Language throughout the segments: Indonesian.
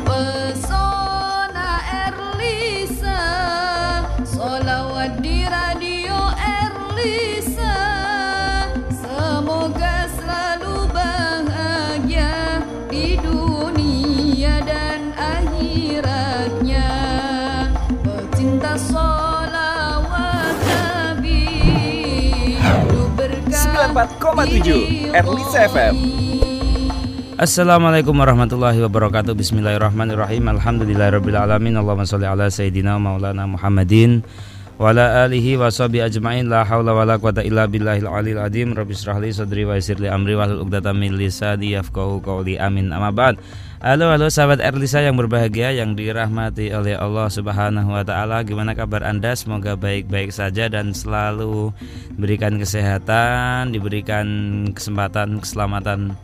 Pesona Erlisa, sholawat di radio Erlisa. Semoga selalu bahagia di dunia dan akhiratnya. Pecinta sholawat Nabi, hidup berkah 94,7 Erlisa FM. Assalamualaikum warahmatullahi wabarakatuh. Bismillahirrahmanirrahim. Alhamdulillahirrabbilalamin. Allahumma sholli ala sayyidina maulana Muhammadin wa ala alihi wa sahbihi ajma'in. La hawla wa la quwata illa billahil aliyil azim. Rabbi shrah li sadri wa yassir li amri wahlul 'uqdatam min lisani yafqahu qawli. Amin. Amma ba'd. Halo sahabat Erlisa yang berbahagia, yang dirahmati oleh Allah Subhanahu wa taala. Gimana kabar Anda? Semoga baik-baik saja dan selalu diberikan kesehatan, diberikan kesempatan, keselamatan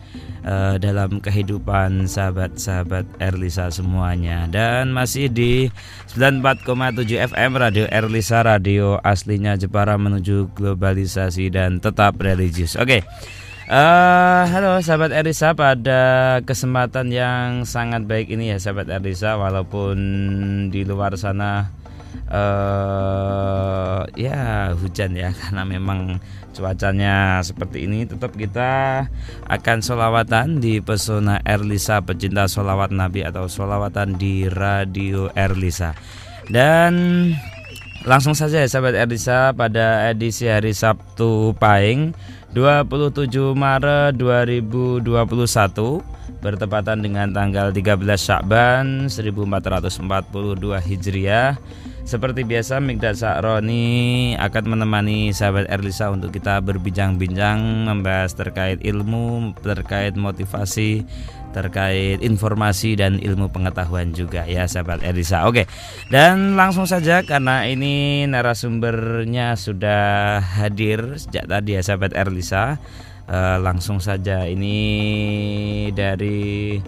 dalam kehidupan sahabat-sahabat Erlisa semuanya. Dan masih di 94,7 FM Radio Erlisa, radio aslinya Jepara menuju globalisasi dan tetap religius. Oke. Halo sahabat Erlisa, pada kesempatan yang sangat baik ini ya sahabat Erlisa, walaupun di luar sana ya hujan ya, karena memang cuacanya seperti ini, tetap kita akan sholawatan di Pesona Erlisa, pecinta sholawat Nabi atau sholawatan di Radio Erlisa. Dan langsung saja ya sahabat Erlisa, pada edisi hari Sabtu Pahing 27 Maret 2021 bertepatan dengan tanggal 13 Syakban 1442 Hijriah. Seperti biasa, Mikdad Sa'roni akan menemani sahabat Erlisa untuk kita berbincang-bincang, membahas terkait ilmu, terkait motivasi, terkait informasi dan ilmu pengetahuan juga ya sahabat Erlisa. Oke, dan langsung saja karena ini narasumbernya sudah hadir sejak tadi ya sahabat Erlisa. Langsung saja, ini dari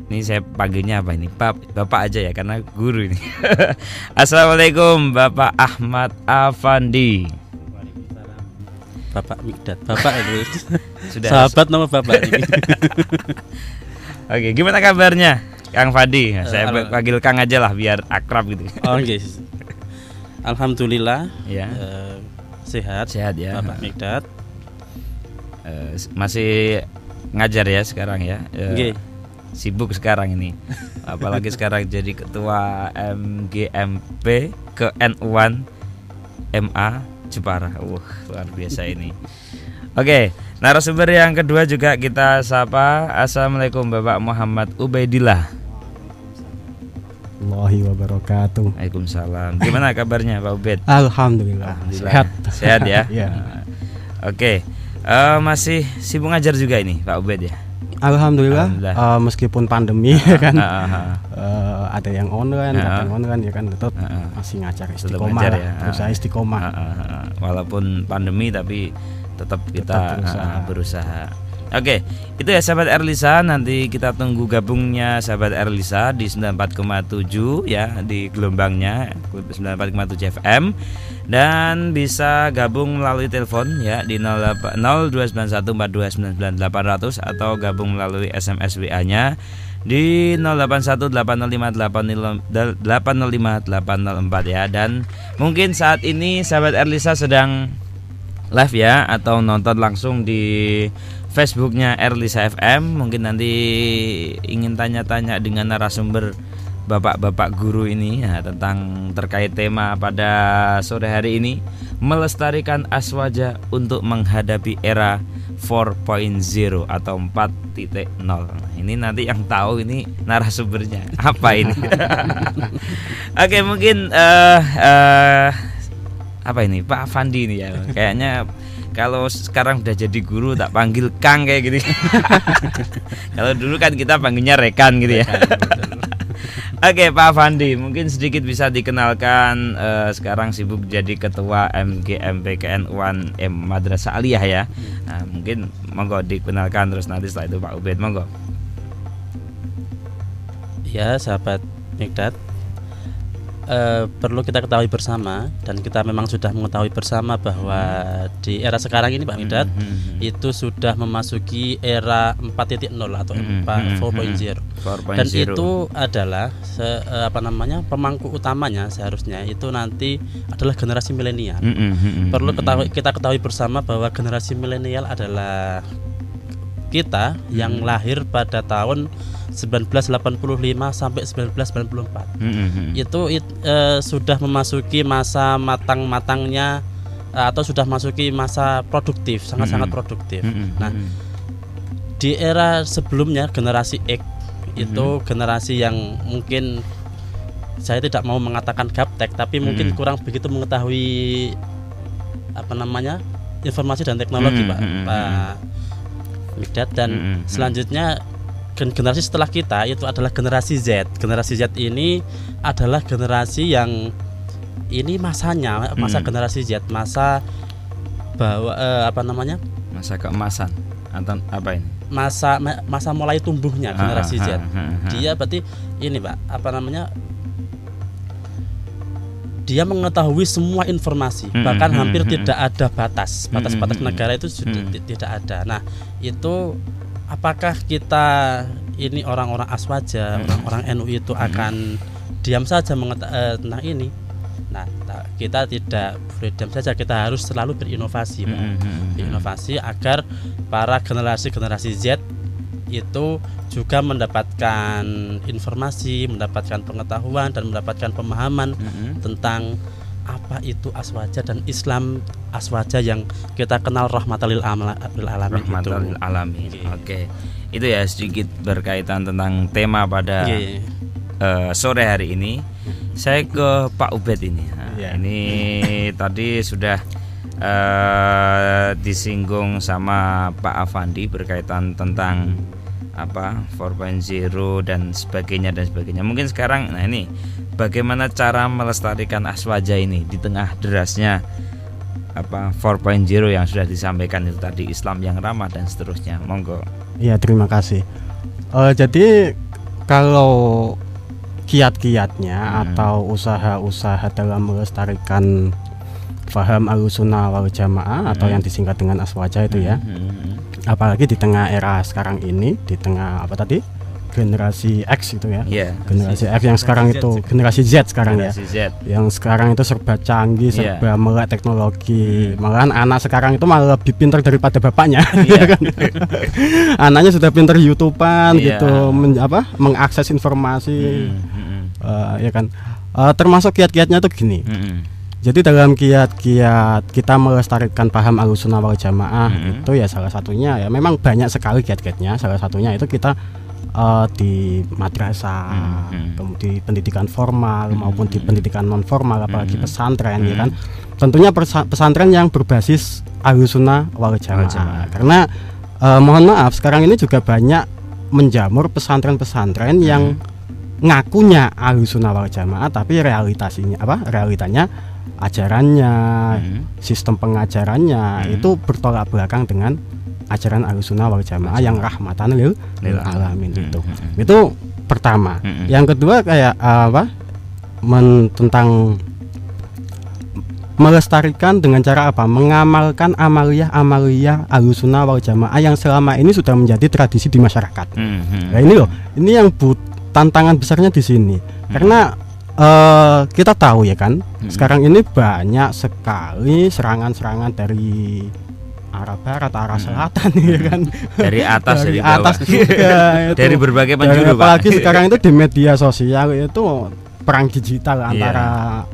ini saya panggilnya apa ini? Bapak aja ya karena guru ini. Assalamualaikum Bapak Ahmad Afandi. Waalaikumsalam. Bapak Mikdad, Bapak itu Sudah sahabat nama Bapak ini. Oke, gimana kabarnya Kang Fandi? Saya panggil Kang aja lah biar akrab gitu. Oh, guys. Alhamdulillah Ya. Sehat Ya Bapak Mikdad. Masih ngajar ya sekarang ya. Nggih. Sibuk sekarang ini, apalagi sekarang jadi ketua MGMP ke N1 MA Jepara. Luar biasa ini. Oke, narasumber yang kedua juga kita sapa. Assalamualaikum Bapak Muhammad Ubaidillah. Allahi wabarakatuh. Waalaikumsalam. Gimana kabarnya Pak Ubaid? Alhamdulillah. Sehat ya. Ya. Oke, masih sibuk ngajar juga ini Pak Ubaid ya. Alhamdulillah. Meskipun pandemi kan ada yang online, ada yang online ya kan, tetap masih ngajar istiqomah lah, berusaha istiqomah. Walaupun pandemi tapi tetap kita berusaha. Oke, itu ya sahabat Erlisa, nanti kita tunggu gabungnya sahabat Erlisa di 94,7 ya, di gelombangnya 94,7 FM. Dan bisa gabung melalui telepon ya di 029142998800 atau gabung melalui SMS WA-nya di 0818858054 ya. Dan mungkin saat ini sahabat Erlisa sedang live ya atau nonton langsung di Facebooknya Erlisa FM. Mungkin nanti ingin tanya-tanya dengan narasumber bapak-bapak guru ini ya, tentang terkait tema pada sore hari ini, melestarikan aswaja untuk menghadapi era 4.0 atau 4.0. Ini nanti yang tahu ini narasumbernya apa ini. Oke, mungkin apa ini Pak Fandi ini ya, kayaknya kalau sekarang udah jadi guru tak panggil Kang kayak gini. Kalau dulu kan kita panggilnya Rekan gitu ya. Oke Pak Fandi, mungkin sedikit bisa dikenalkan, sekarang sibuk jadi ketua MGMPKN UAN Madrasah Aliyah ya. Nah, mungkin monggo dikenalkan, terus nanti setelah itu Pak Ubaid monggo. Ya sahabat Mikdad, perlu kita ketahui bersama, dan kita memang sudah mengetahui bersama bahwa di era sekarang ini Pak Midat itu sudah memasuki era 4.0 atau 4.0. Dan itu adalah pemangku utamanya seharusnya itu nanti adalah generasi milenial. Perlu kita ketahui bersama bahwa generasi milenial adalah kita yang lahir pada tahun 1985 sampai 1994. Itu sudah memasuki masa matang-matangnya atau sudah masuki masa produktif, sangat-sangat produktif. Nah, di era sebelumnya generasi X itu generasi yang mungkin saya tidak mau mengatakan gaptek, tapi mungkin kurang begitu mengetahui informasi dan teknologi Pak Mikdad. Dan selanjutnya generasi setelah kita itu adalah generasi Z. Generasi Z ini adalah generasi yang ini masanya masa generasi Z, masa masa keemasan atau apa ini? Masa mulai tumbuhnya generasi Z. Dia berarti ini Pak, dia mengetahui semua informasi, bahkan hampir tidak ada batas negara itu sudah tidak ada. Nah, itu apakah kita ini orang-orang Aswaja, orang-orang NU itu akan diam saja tentang ini? Nah, kita tidak boleh diam saja, kita harus selalu berinovasi, Pak. Berinovasi agar para generasi Z itu juga mendapatkan informasi, mendapatkan pengetahuan dan mendapatkan pemahaman tentang apa itu Aswaja dan Islam Aswaja yang kita kenal rahmatal lil alamin. Oke. Itu ya sedikit berkaitan tentang tema pada sore hari ini. Saya ke Pak Ubed ini. Ini tadi sudah disinggung sama Pak Afandi berkaitan tentang 4.0 dan sebagainya. Mungkin sekarang ini bagaimana cara melestarikan Aswaja ini di tengah derasnya 4.0 yang sudah disampaikan itu tadi, Islam yang ramah dan seterusnya. Monggo. Iya, terima kasih. Jadi kalau kiat-kiatnya atau usaha-usaha dalam melestarikan paham Ahlussunnah wal Jamaah atau yang disingkat dengan Aswaja itu ya, apalagi di tengah era sekarang ini, di tengah generasi X itu ya, generasi X yang sekarang itu generasi Z sekarang yang sekarang itu serba canggih, serba melek teknologi. Malahan anak sekarang itu malah lebih pintar daripada bapaknya. Anaknya sudah pintar YouTubean gitu, mengakses informasi, ya kan. Termasuk kiat-kiatnya tuh gini. Jadi dalam kiat-kiat kita melestarikan paham Ahlussunnah wal Jamaah itu ya salah satunya ya memang banyak sekali kiat-kiatnya. Salah satunya itu kita di madrasah, kemudian pendidikan formal maupun di pendidikan non formal, apalagi pesantren ya kan. Tentunya pesantren yang berbasis Ahlussunnah wal Jamaah. Karena mohon maaf sekarang ini juga banyak menjamur pesantren-pesantren yang ngakunya Ahlussunnah wal Jamaah tapi realitanya ajarannya, sistem pengajarannya itu bertolak belakang dengan ajaran Ahlussunnah wal Jamaah yang rahmatan lil alamin itu pertama. Yang kedua kayak tentang melestarikan dengan cara mengamalkan amaliyah Ahlussunnah wal Jamaah yang selama ini sudah menjadi tradisi di masyarakat. Nah ini yang tantangan besarnya di sini. Karena kita tahu ya kan, sekarang ini banyak sekali serangan-serangan dari arah barat, arah selatan ya kan, dari atas juga dari berbagai penjuru. Apalagi sekarang itu di media sosial itu perang digital antara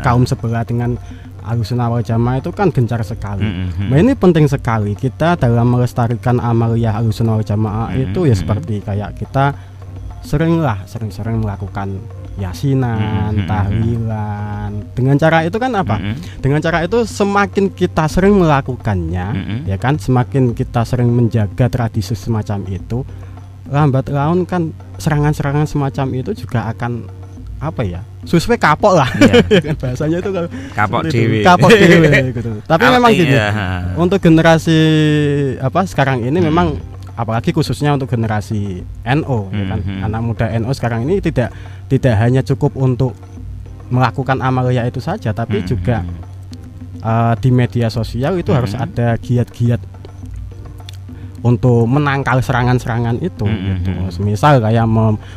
kaum sebelah dengan Ahlussunnah wal Jamaah itu kan gencar sekali. Nah ini penting sekali kita dalam melestarikan amaliyah Ahlussunnah wal Jamaah itu ya seperti kayak kita sering melakukan yasinan, tahlilan. Dengan cara itu kan dengan cara itu semakin kita sering melakukannya, ya kan, semakin kita sering menjaga tradisi semacam itu, lambat laun kan serangan-serangan semacam itu juga akan sesuai kapok lah. Bahasanya itu kapok dewe gitu. Tapi memang gini, untuk generasi sekarang ini memang apalagi khususnya untuk generasi NU ya kan, anak muda NU sekarang ini tidak hanya cukup untuk melakukan amalia itu saja, tapi juga di media sosial itu harus ada giat-giat untuk menangkal serangan-serangan itu gitu. Misal kayak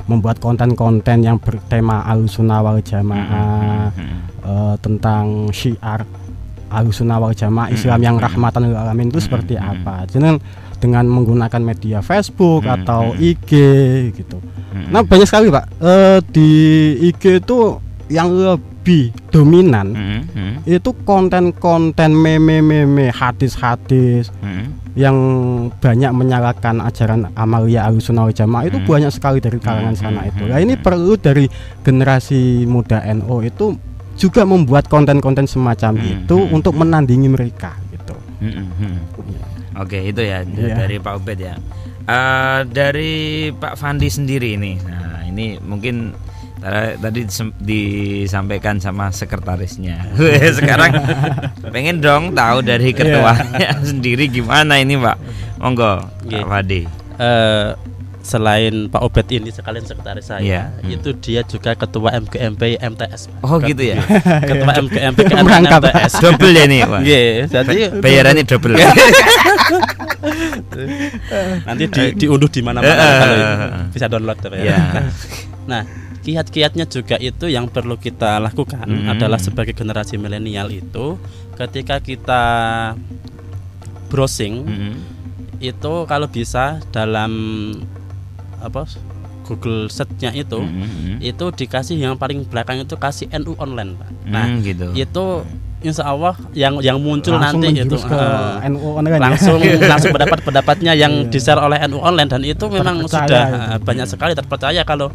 membuat konten-konten yang bertema Ahlussunnah wal Jamaah, tentang syiar Ahlussunnah wal Jamaah Islam yang rahmatan lil alamin itu seperti apa. Jadi dengan menggunakan media Facebook atau IG gitu. Nah, banyak sekali Pak di IG itu yang lebih dominan itu konten-konten meme-meme, hadis-hadis yang banyak menyalahkan ajaran amalia Ahlussunnah wal Jamaah itu banyak sekali dari kalangan sana itu. Nah, ini perlu dari generasi muda NU itu juga membuat konten-konten semacam itu untuk menandingi mereka gitu. Oke, itu ya dari Pak Ubed ya. Dari Pak Fandi sendiri ini. Nah, ini mungkin tadi disampaikan sama sekretarisnya. Sekarang pengen dong tahu dari ketuanya sendiri gimana ini Pak. Monggo Pak Fandi. Selain Pak Obed ini sekalian sekretaris saya, itu dia juga ketua MGMP MTS. Oh gitu ya. Ketua MGMP MTS. Double ya nih Pak. Iya, jadi bayarannya double. Nanti diunduh di mana-mana kalau bisa download ya. Nah, kiat-kiatnya juga itu yang perlu kita lakukan adalah sebagai generasi milenial itu ketika kita browsing itu kalau bisa dalam Google Search-nya itu dikasih yang paling belakang itu kasih NU online Pak. Nah gitu. Itu insya Allah yang muncul langsung nanti itu NU online langsung mendapat pendapatnya yang di-share oleh NU online, dan itu memang sudah banyak sekali terpercaya kalau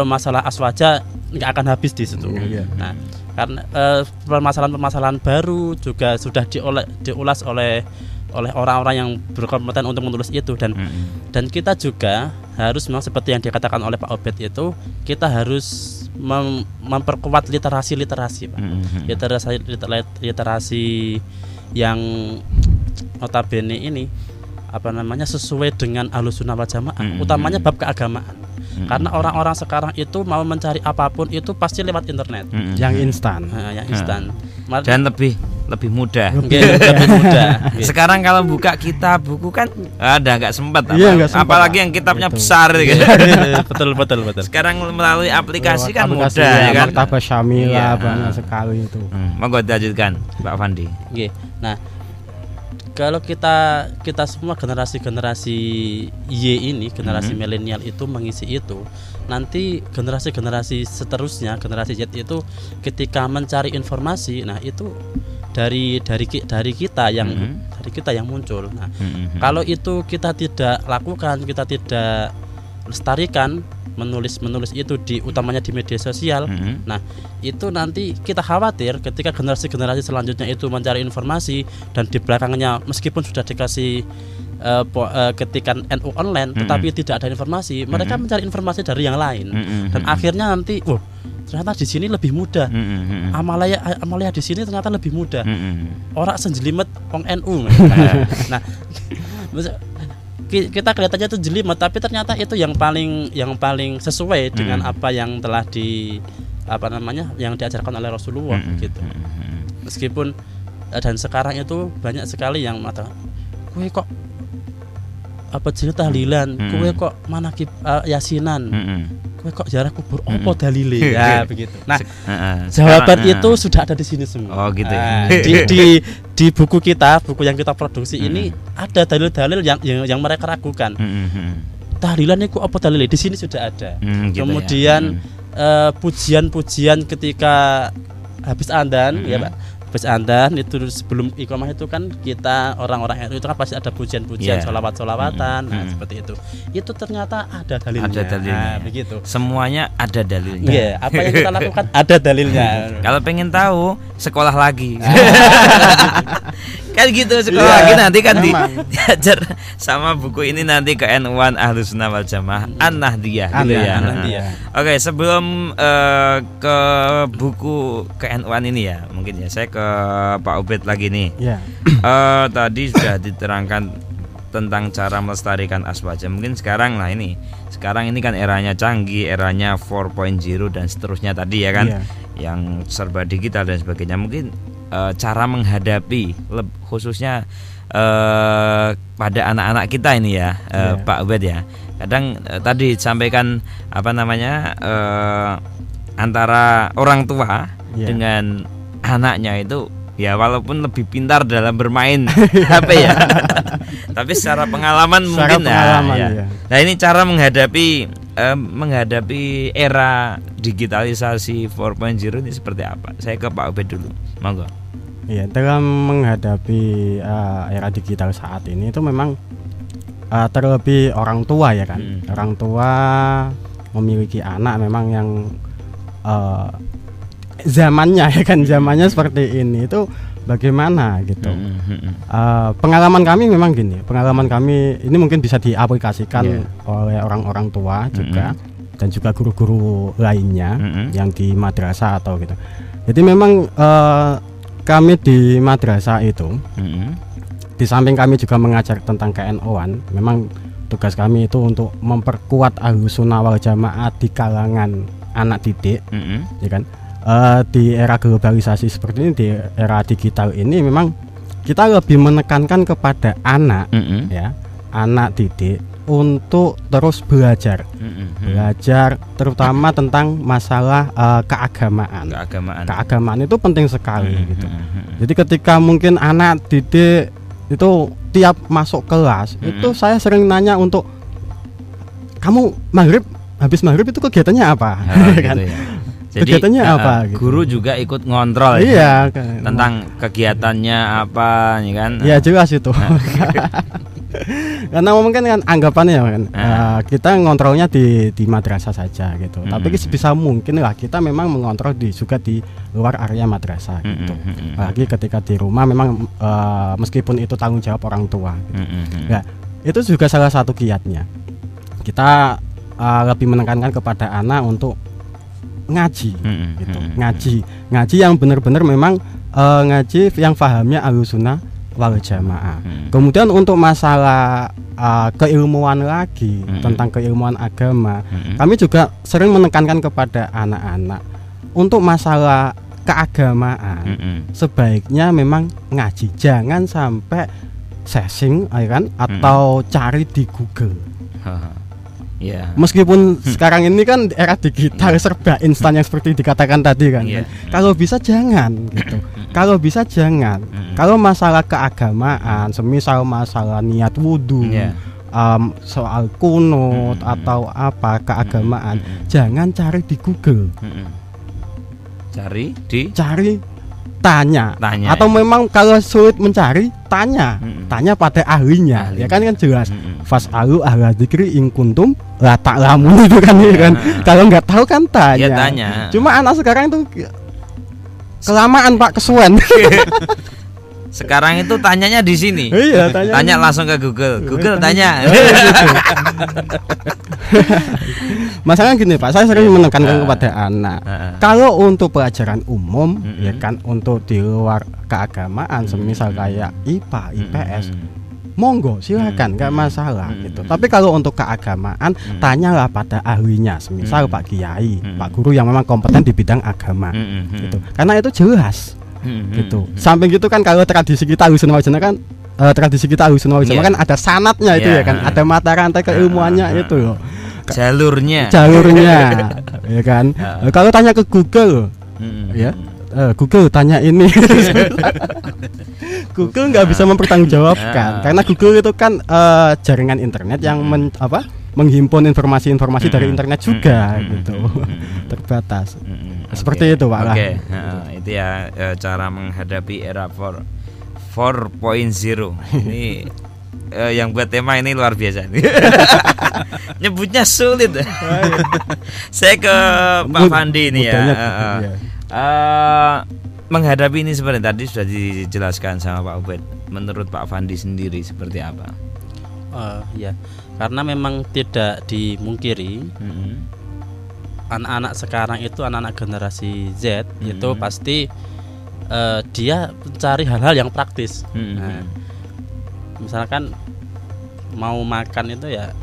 masalah aswaja nggak akan habis di situ. Nah, karena permasalahan-permasalahan baru juga sudah diulas oleh orang-orang yang berkompeten untuk menulis itu, dan kita juga harus memang seperti yang dikatakan oleh Pak Obed itu, kita harus memperkuat literasi Pak. Literasi yang notabene ini sesuai dengan Ahlussunnah wal Jamaah, utamanya bab keagamaan. Karena orang-orang sekarang itu mau mencari apapun itu pasti lewat internet, yang instan. Dan lebih mudah. Lebih mudah. Sekarang kalau buka kitab buku kan nggak sempat. Apalagi yang kitabnya besar. Betul. Sekarang melalui aplikasi kan mudah ya kan. Maktabah Syamilah banyak sekali itu. Monggo dilanjutkan Pak Fandi. Nah, kalau kita semua generasi Y ini, generasi milenial itu mengisi itu, nanti generasi seterusnya, generasi Z itu ketika mencari informasi, nah itu dari kita yang muncul. Nah, kalau itu kita tidak lakukan, kita tidak lestarikan menulis itu utamanya di media sosial. Nah, itu nanti kita khawatir ketika generasi selanjutnya itu mencari informasi dan di belakangnya meskipun sudah dikasih ketikan NU online tetapi tidak ada informasi, mereka mencari informasi dari yang lain, dan akhirnya nanti ternyata di sini lebih mudah. Amalia di sini ternyata lebih mudah. Orang senjelimet wong NU. Nah, kita kelihatannya itu jelimet, tapi ternyata itu yang paling sesuai dengan apa yang telah yang diajarkan oleh Rasulullah gitu. Meskipun dan sekarang itu banyak sekali yang mata kowe kok jenis tahlilan, kowe kok manakib yasinan, kowe kok ziarah kubur, apa dalile ya begitu. Nah, jawaban itu sudah ada di sini semua. Oh gitu. Di buku yang kita produksi ini ada dalil-dalil yang mereka ragukan. Tahlilan itu apa dalilnya? Di sini sudah ada. Kemudian pujian-pujian ketika habis adzan ya Pak. Habis adzan itu sebelum iqamah itu kan kita orang-orang NU itu kan pasti ada pujian-pujian, sholawat-sholawatan, nah seperti itu. Itu ternyata ada dalilnya. Nah, begitu. Semuanya ada dalilnya. Iya, apa yang kita lakukan ada dalilnya. Kalau pengen tahu, sekolah lagi. Kan gitu, sekolah lagi nanti kan diajar sama buku ini nanti ke NU-an Ahlussunnah wal Jamaah An-Nahdiyah gitu ya. Oke, sebelum ke buku ke NU-an ini ya, mungkin ya saya ke Pak Ubed lagi nih. Tadi sudah diterangkan tentang cara melestarikan aswaja. Mungkin sekarang ini kan eranya canggih, eranya 4.0 dan seterusnya tadi ya kan, yang serba digital dan sebagainya. Mungkin cara menghadapi khususnya pada anak-anak kita ini ya, Pak Ubed ya. Kadang tadi disampaikan antara orang tua dengan anaknya itu ya walaupun lebih pintar dalam bermain HP ya, tapi secara pengalaman mungkin ya. Nah ini cara menghadapi era digitalisasi 4.0 ini seperti apa? Saya ke Pak Ubed dulu, monggo. Iya, dalam menghadapi era digital saat ini itu memang terlebih orang tua ya kan. Orang tua memiliki anak memang yang zamannya ya kan, zamannya seperti ini itu bagaimana gitu. Pengalaman kami memang gini, pengalaman kami ini mungkin bisa diaplikasikan oleh orang-orang tua juga dan juga guru-guru lainnya yang di madrasah atau gitu. Jadi memang kami di madrasah itu di samping kami juga mengajar tentang KNO-an, memang tugas kami itu untuk memperkuat Ahlussunnah wal Jamaah di kalangan anak didik, ya kan. Di era globalisasi seperti ini, di era digital ini memang kita lebih menekankan kepada anak, ya, anak didik untuk terus belajar, belajar terutama tentang masalah keagamaan. Keagamaan itu penting sekali gitu. Jadi ketika mungkin anak didik itu tiap masuk kelas itu saya sering nanya untuk kamu habis maghrib itu kegiatannya apa, kan? Gitu ya. Jadi kegiatannya apa? Gitu. Guru juga ikut ngontrol ya, tentang kegiatannya apa, ya kan? Ya jelas itu. Karena mungkin kan anggapannya kan kita ngontrolnya di madrasah saja gitu. Tapi sebisa mungkin lah kita memang mengontrol juga di luar area madrasah gitu. Apalagi ketika di rumah memang meskipun itu tanggung jawab orang tua gitu. Nah, itu juga salah satu kiatnya. Kita lebih menekankan kepada anak untuk ngaji gitu. Ngaji yang benar-benar memang ngaji yang pahamnya Ahlussunnah wal Jamaah. Kemudian untuk masalah keilmuan lagi tentang keilmuan agama, kami juga sering menekankan kepada anak-anak untuk masalah keagamaan sebaiknya memang ngaji, jangan sampai searching ya kan, atau cari di Google. Meskipun sekarang ini kan era digital serba instan yang seperti dikatakan tadi kan. Kalau bisa jangan gitu. Kalau bisa jangan. Kalau masalah keagamaan, semisal masalah niat wudhu, soal kunut atau apa keagamaan, jangan cari di Google. Tanya. Atau memang kalau sulit mencari, tanya pada ahlinya. Ya kan jelas. Fas'alu ahla dzikri in kuntum la ta'lamun itu kan, kan. Kalau nggak tahu kan tanya. Cuma anak sekarang itu kelamaan Pak, kesuwen. Sekarang itu tanyanya di sini. Iya, tanya langsung ke Google. Google tanya. Masalahnya gini Pak, saya sering menekankan kepada anak. Kalau untuk pelajaran umum, ya kan, untuk di luar keagamaan, semisal kayak IPA, IPS, monggo silakan, nggak masalah gitu. Tapi kalau untuk keagamaan, tanyalah pada ahlinya, semisal Pak Kiai, Pak Guru yang memang kompeten di bidang agama, gitu. Karena itu jelas. Gitu. Samping gitu kan kalau tradisi kita Ahlussunnah wal Jamaah kan kan ada sanatnya itu ya kan, ada mata rantai keilmuannya itu loh. Jalurnya ya kan. Kalau tanya ke Google ya, Google tanya ini. Google nggak bisa mempertanggungjawabkan karena Google itu kan jaringan internet yang menghimpun informasi-informasi dari internet juga gitu. Terbatas. Seperti itu Pak. Itu ya cara menghadapi era 4.0. Ini yang buat tema ini luar biasa. Nyebutnya sulit. Saya ke Pak Fandi ini ya. Menghadapi ini seperti tadi sudah dijelaskan sama Pak Ubed. Menurut Pak Fandi sendiri seperti apa? Ya, karena memang tidak dimungkiri anak-anak sekarang itu, anak-anak generasi Z itu pasti dia mencari hal-hal yang praktis. Nah, misalkan mau makan itu ya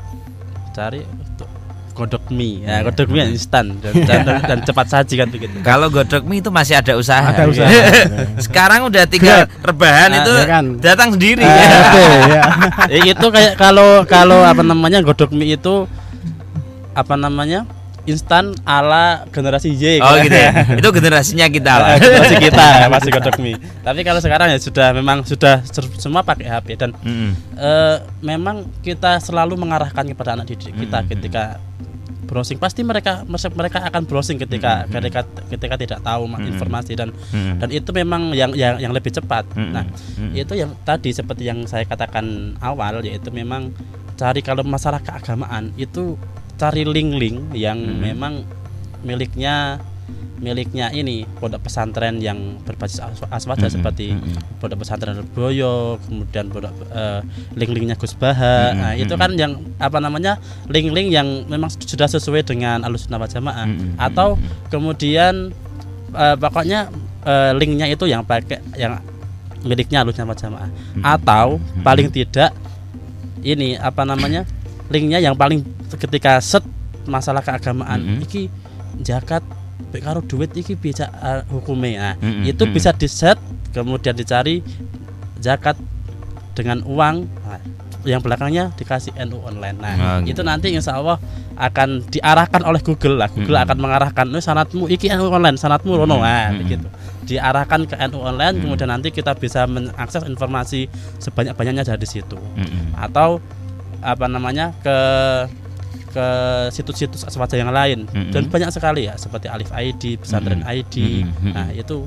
cari godok mie, ya godok mie yang instan dan cepat saji kan begitu. Kalau godok mie itu masih ada usaha. Ada usaha. Sekarang udah tinggal rebahan itu ya kan? datang sendiri. Ya. Itu kayak kalau apa namanya godok mie itu apa namanya instan ala generasi Y. Oh gitu ya. Itu generasinya kita lah. Generasi kita masih godok mie. Tapi kalau sekarang ya sudah semua pakai HP dan memang kita selalu mengarahkan kepada anak didik kita ketika browsing, pasti mereka akan browsing ketika tidak tahu informasi dan itu memang yang lebih cepat. Nah, itu yang tadi seperti yang saya katakan awal, yaitu memang cari, kalau masalah keagamaan itu cari link-link yang memang miliknya ini pondok pesantren yang berbasis aswaja seperti pondok pesantren Lirboyo, kemudian pondok link-linknya Gus Baha. Nah, itu kan yang apa namanya link-link yang memang sudah sesuai dengan Ahlussunnah wal Jamaah. Atau kemudian pokoknya linknya itu yang pakai yang miliknya Ahlussunnah wal Jamaah. Atau paling tidak ini apa namanya linknya yang paling ketika set masalah keagamaan iki zakat karo duit iki bisa hukumnya. Nah, itu bisa di-set, kemudian dicari zakat dengan uang. Nah, yang belakangnya dikasih NU online. Nah, itu nanti insya Allah akan diarahkan oleh Google lah. Google akan mengarahkan, sanatmu iki NU online, sanatmu rono. Nah, begitu. Diarahkan ke NU online, kemudian nanti kita bisa mengakses informasi sebanyak-banyaknya dari situ. Atau apa namanya ke situs-situs aswaja yang lain dan banyak sekali ya, seperti Alif ID, Pesantren ID. Nah, itu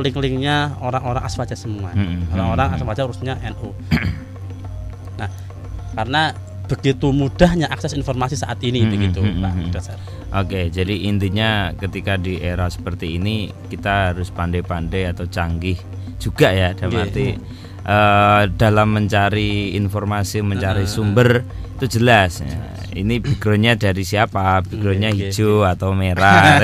link-linknya orang-orang aswaja semua. Orang-orang aswaja urusnya NU. Nah, karena begitu mudahnya akses informasi saat ini begitu, Pak Dasar. Oke, jadi intinya ketika di era seperti ini kita harus pandai-pandai atau canggih juga ya, dalam arti dalam mencari informasi, mencari sumber itu jelas ya. Ini backgroundnya dari siapa, backgroundnya hijau atau merah.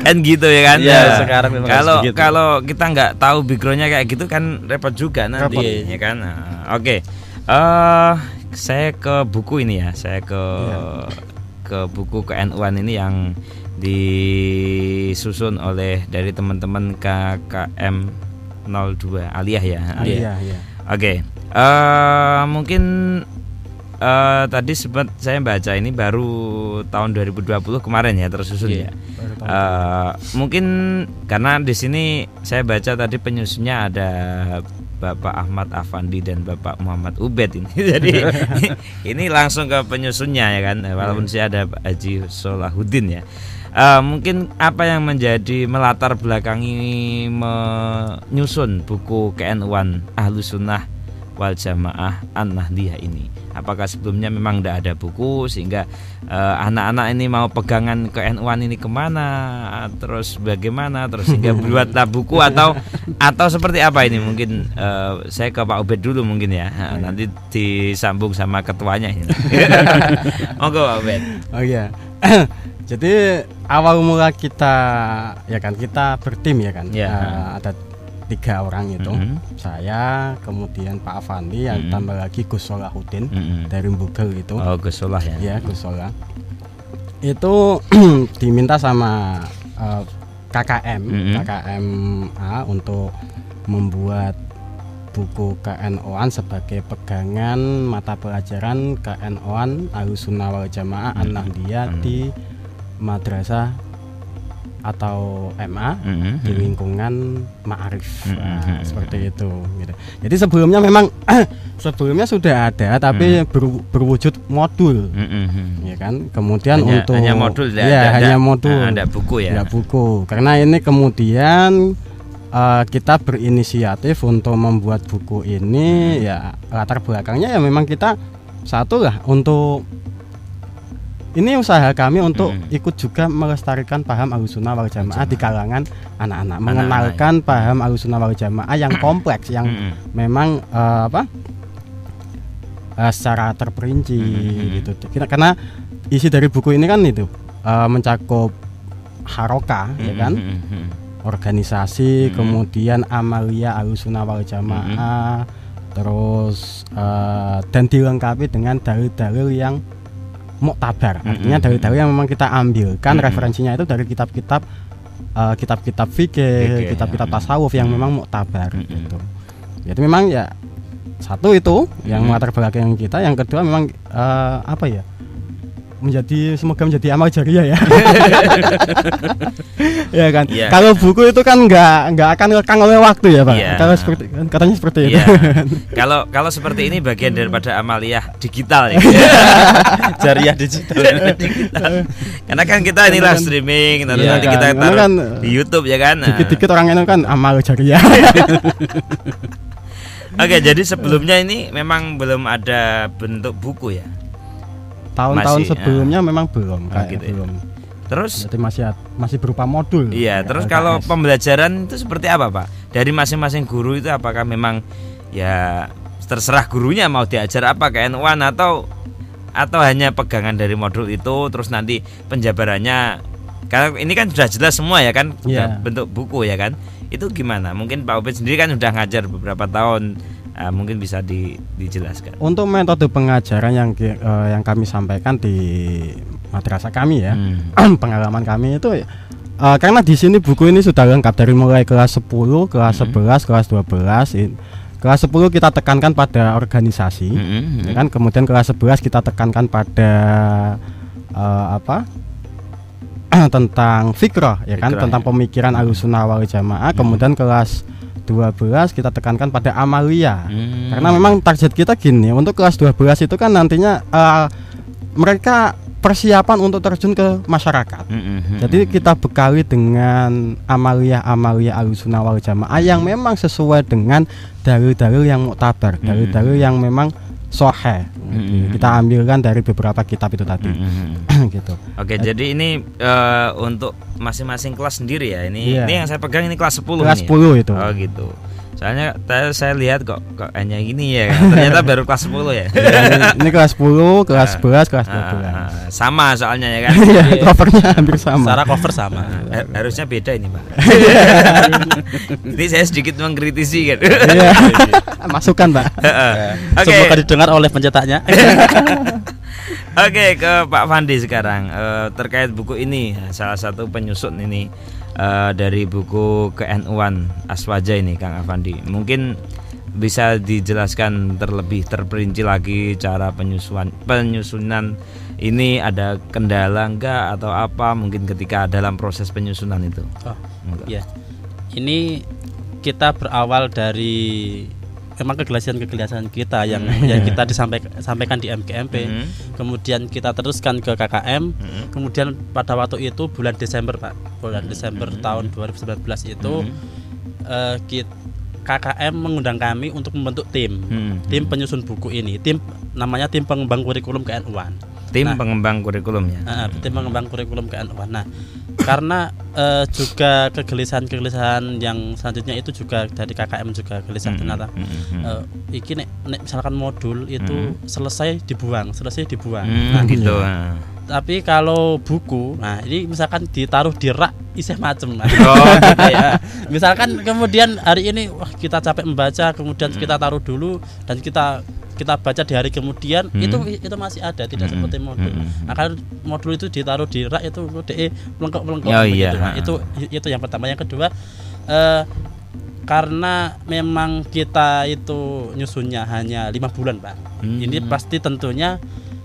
Kan gitu ya kan ya, sekarang memang kalau kita nggak tahu backgroundnya kayak gitu kan repot juga nanti ya kan. Oke. Saya ke buku ini ya, saya ke buku ke-NU-an ini yang disusun oleh dari teman-teman KKM 02 Aliyah ya. Aliyah ya. Oke. Mungkin tadi sempat saya baca ini baru tahun 2020 kemarin ya tersusun ya. Mungkin karena di sini saya baca tadi penyusunnya ada Bapak Ahmad Afandi dan Bapak Muhammad Ubed ini. Jadi ini langsung ke penyusunnya ya kan. Walaupun saya ada Pak Haji Solahuddin ya. Mungkin apa yang menjadi melatar belakangi menyusun buku ke-NU-an Ahlussunnah wal Jamaah An-Nahdliyah ini? Apakah sebelumnya memang tidak ada buku sehingga anak-anak ini mau pegangan ke-NU-an ini kemana, terus bagaimana, terus sehingga buatlah buku atau seperti apa ini? Mungkin saya ke Pak Ubed dulu mungkin ya, nanti disambung sama ketuanya ini. Monggo Pak Ubed. Oh iya. Jadi awal mula kita ya kan, kita bertim ya kan. Ada 3 orang itu, saya, kemudian Pak Afandi, yang tambah lagi Gus Solahuddin dari Mbugel itu. Oh, Gus Solah ya. Ya, Gus Solah. Itu diminta sama KKMA untuk membuat buku ke-NU-an sebagai pegangan mata pelajaran ke-NU-an Ahlussunnah wal Jamaah An-Nahdliyah di madrasah atau MA di lingkungan Ma'arif. Seperti itu gitu. Jadi sebelumnya memang sebelumnya sudah ada tapi berwujud modul. Ya kan? Kemudian hanya modul hanya modul. Ada buku ya. Ada buku. Karena ini kemudian kita berinisiatif untuk membuat buku ini, ya latar belakangnya ya memang kita satu lah, untuk ini usaha kami untuk ikut juga melestarikan paham Ahlussunnah wal Jamaah di kalangan anak-anak, mengenalkan paham Ahlussunnah wal Jamaah yang kompleks, yang memang secara terperinci gitu. Karena isi dari buku ini kan itu mencakup harokah, ya kan, organisasi, kemudian amalia Ahlussunnah wal Jamaah, Terus dan dilengkapi dengan dalil-dalil yang muktabar. Artinya dalil-dalil yang memang kita ambilkan referensinya itu dari kitab-kitab kitab-kitab fikih, kitab-kitab tasawuf yang memang muktabar gitu. Jadi memang ya satu itu yang latar belakang kita, yang kedua memang semoga menjadi amal jariah ya. Ya kan. Yeah. Kalau buku itu kan nggak akan lekang oleh waktu ya Pak. Yeah. Kalau katanya seperti itu. Kalau seperti ini bagian daripada amaliyah digital ya. Jariah digital. Karena kan kita ini live streaming, nanti kita taruh kan, di YouTube ya kan. Dikit-dikit orang itu kan amal jariah. Oke, jadi sebelumnya ini memang belum ada bentuk buku ya. Tahun-tahun sebelumnya memang belum, gitu belum. Ya. Terus jadi masih berupa modul. Iya, terus kalau pembelajaran itu seperti apa, Pak? Dari masing-masing guru itu apakah memang ya terserah gurunya mau diajar apa ke NU-an atau hanya pegangan dari modul itu terus nanti penjabarannya, karena ini kan sudah jelas semua ya kan, bentuk buku ya kan. Itu gimana? Mungkin Pak Ubed sendiri kan sudah ngajar beberapa tahun. Mungkin bisa dijelaskan. Untuk metode pengajaran yang kami sampaikan di madrasah kami ya, pengalaman kami itu karena di sini buku ini sudah lengkap dari mulai kelas 10, kelas 11, kelas 12. Kelas 10 kita tekankan pada organisasi, ya kan? Kemudian kelas 11 kita tekankan pada tentang fikrah ya kan, tentang pemikiran Ahlussunnah wal Jamaah. Kemudian kelas 12 kita tekankan pada amaliyah. Karena memang target kita gini, untuk kelas 12 itu kan nantinya mereka persiapan untuk terjun ke masyarakat. Jadi kita bekali dengan amaliyah Ahlussunnah wal Jamaah yang memang sesuai dengan dalil-dalil yang muktabar, dalil-dalil yang memang sahih. Kita ambilkan dari beberapa kitab itu tadi. Gitu. Oke, jadi ini untuk masing-masing kelas sendiri ya. Ini yang saya pegang ini kelas 10. Kelas 10 ya? itu. Oh gitu. Soalnya saya lihat kok hanya gini ya. Ternyata baru kelas 10 ya. Ini kelas 10, kelas 11, kelas 12. Sama soalnya ya kan. Covernya hampir sama. Secara cover sama. Harusnya beda ini, Pak. Ini saya sedikit mengkritisi kan. Masukan, Pak. Semoga didengar oleh pencetaknya. Oke, ke Pak Fandi sekarang terkait buku ini, salah satu penyusun ini dari buku ke-NU-an Aswaja ini, Kang Afandi. Mungkin bisa dijelaskan terlebih terperinci lagi cara penyusunan ini, ada kendala enggak atau apa mungkin ketika dalam proses penyusunan itu? Ya. Ini kita berawal dari memang kegelisahan kita yang kita sampaikan di MGMP, kemudian kita teruskan ke KKM, kemudian pada waktu itu bulan Desember tahun 2019 itu KKM mengundang kami untuk membentuk tim penyusun buku ini, namanya tim pengembang kurikulum ke-NU-an. Pengembang kurikulumnya. Tim pengembang kurikulum ke-NU-an. Nah, karena juga kegelisahan yang selanjutnya itu juga dari KKM juga gelisah ternyata. Iki nek misalkan modul itu selesai dibuang. Nah, gitu. Tapi kalau buku, nah ini misalkan ditaruh di rak isih macem. Gitu ya. Misalkan kemudian hari ini kita capek membaca, kemudian kita taruh dulu dan kita baca di hari kemudian, itu masih ada, tidak seperti modul. Nah, kalau modul itu ditaruh di rak itu melengkap begitu. Nah, itu yang pertama. Yang kedua, karena memang kita itu nyusunnya hanya 5 bulan, Pak. Ini pasti tentunya